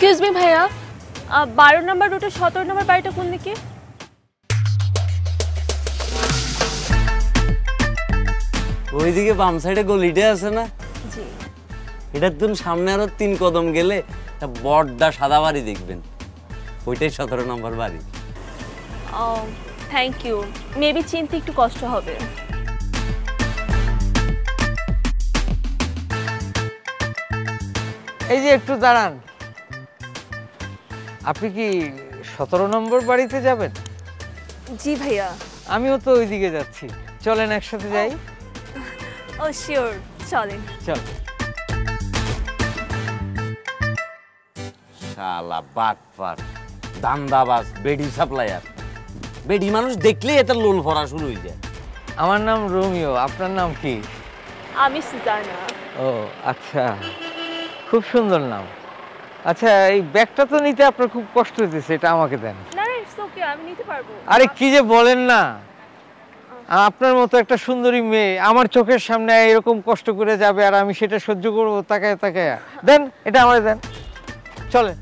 Excuse me ভাইয়া, 12 নম্বর রুটে 17 নম্বর বাড়িটা কোন দিকে? ওইদিকে বাম সাইডে গলিটা আছে না? জি। এটার তুমি সামনে আরো 3 কদম গেলে একটা বড়টা সাদা বাড়ি দেখবেন, ওইটাই 17 নম্বর বাড়ি। ও থ্যাংক ইউ, মেবি চিনতে একটু কষ্ট হবে। এই যে একটু দাঁড়ান, আপনি কি 17 নম্বর বাড়িতে যাবেন? জি ভাইয়া। আমিও তো ওইদিকে যাচ্ছি, চলেন একসাথে যাই। ও শিওর, চলেন। চল। শালা বাটপার, দান্দাবাজ, বেডি সাপ্লায়ার। বেডি মানুষ দেখলেই এটা লোল ভরা শুরু হয়ে যায়। আমার নাম রোমিও, আপনার নাম কি? আমি সুজানা। ও আচ্ছা, খুব সুন্দর নাম। আচ্ছা, এই ব্যাগটা তো নিতে আপনার খুব কষ্ট হতেছে, এটা আমাকে দেন। না না, ইটস ওকে, আমি নিতে পারবো। আরে কি যে বলেন না, আপনার মতো একটা সুন্দরী মেয়ে আমার চোখের সামনে এরকম কষ্ট করে যাবে আর আমি সেটা সহ্য করবো তাকায় তাকায়? দেন, এটা আমারে দেন, চলেন।